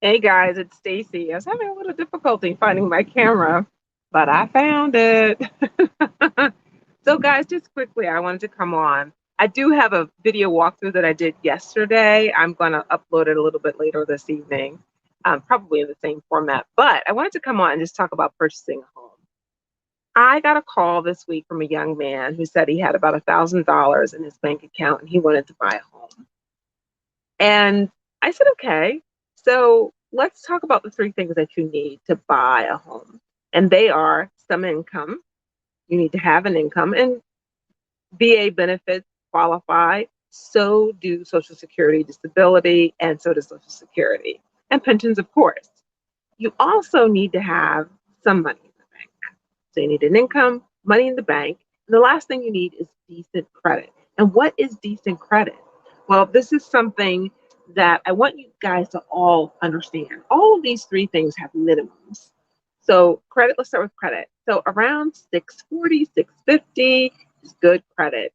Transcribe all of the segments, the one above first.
Hey guys, it's Stacy. I was having a little difficulty finding my camera, but I found it. So guys, just quickly, I wanted to come on. I do have a video walkthrough that I did yesterday. I'm going to upload it a little bit later this evening, probably in the same format. But I wanted to come on and just talk about purchasing a home. I got a call this week from a young man who said he had about $1,000 in his bank account and he wanted to buy a home. And I said, okay, so let's talk about the three things that you need to buy a home. And they are some income. You need to have an income, and VA benefits qualify. So do Social Security, disability, and so does Social Security. And pensions, of course. You also need to have some money in the bank. So you need an income, money in the bank. And the last thing you need is decent credit. And what is decent credit? Well, this is something that I want you guys to all understand. All of these three things have minimums. So credit, let's start with credit. So around 640, 650 is good credit.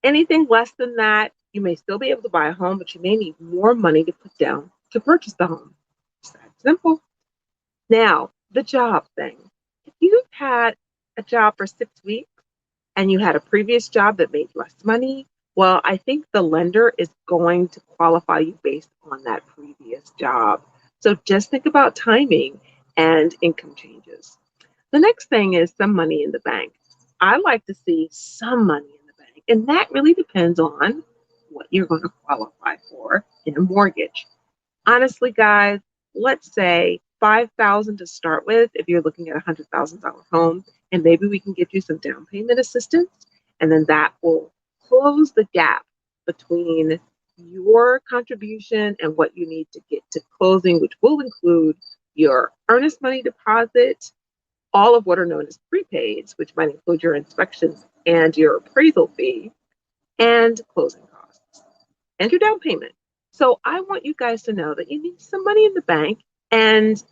Anything less than that, you may still be able to buy a home, but you may need more money to put down to purchase the home. It's that simple. Now, the job thing. If you've had a job for 6 weeks and you had a previous job that made less money, well, I think the lender is going to qualify you based on that previous job. So just think about timing and income changes. The next thing is some money in the bank. I like to see some money in the bank, and that really depends on what you're going to qualify for in a mortgage. Honestly, guys, let's say 5,000 to start with if you're looking at $100,000 home, and maybe we can get you some down payment assistance, and then that will close the gap between your contribution and what you need to get to closing, which will include your earnest money deposit, all of what are known as prepaids, which might include your inspections and your appraisal fee, and closing costs and your down payment. So I want you guys to know that you need some money in the bank, and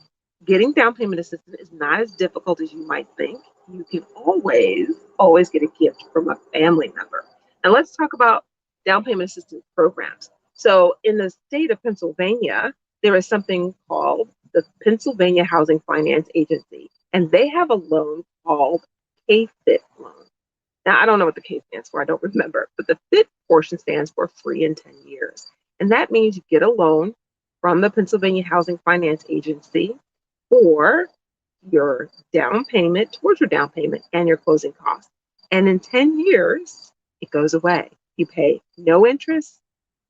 getting down payment assistance is not as difficult as you might think. You can always get a gift from a family member. And let's talk about down payment assistance programs. So in the state of Pennsylvania, there is something called the Pennsylvania Housing Finance Agency, and they have a loan called K-FIT loan. Now, I don't know what the K stands for, I don't remember, but the FIT portion stands for free in 10 years. And that means you get a loan from the Pennsylvania Housing Finance Agency for your down payment, towards your down payment and your closing costs. And in 10 years, it goes away. You pay no interest,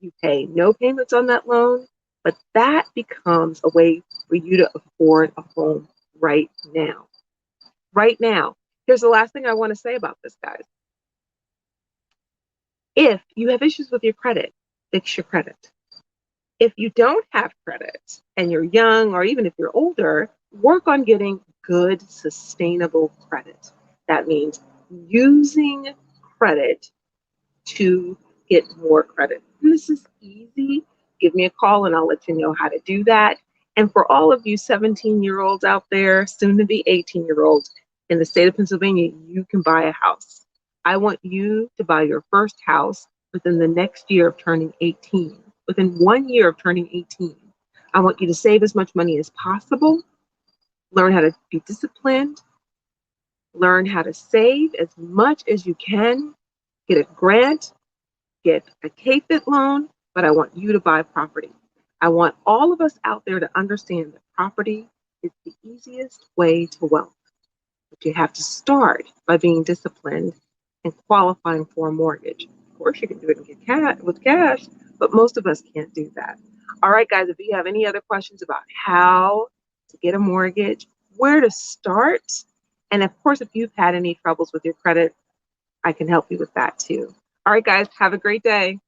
you pay no payments on that loan, but that becomes a way for you to afford a home right now. Right now. Here's the last thing I want to say about this, guys. If you have issues with your credit, fix your credit. If you don't have credit and you're young, or even if you're older, work on getting good, sustainable credit. That means using credit to get more credit. And this is easy. Give me a call and I'll let you know how to do that. And for all of you 17-year-olds out there, soon to be 18-year-olds in the state of Pennsylvania, you can buy a house. I want you to buy your first house within the next year of turning 18. within 1 year of turning 18. I want you to save as much money as possible, learn how to be disciplined, learn how to save as much as you can, get a grant, get a K-FIT loan, but I want you to buy property. I want all of us out there to understand that property is the easiest way to wealth. But you have to start by being disciplined and qualifying for a mortgage. Of course, you can do it and get with cash, but most of us can't do that. All right, guys, if you have any other questions about how to get a mortgage, where to start, and of course, if you've had any troubles with your credit, I can help you with that too. All right, guys, have a great day.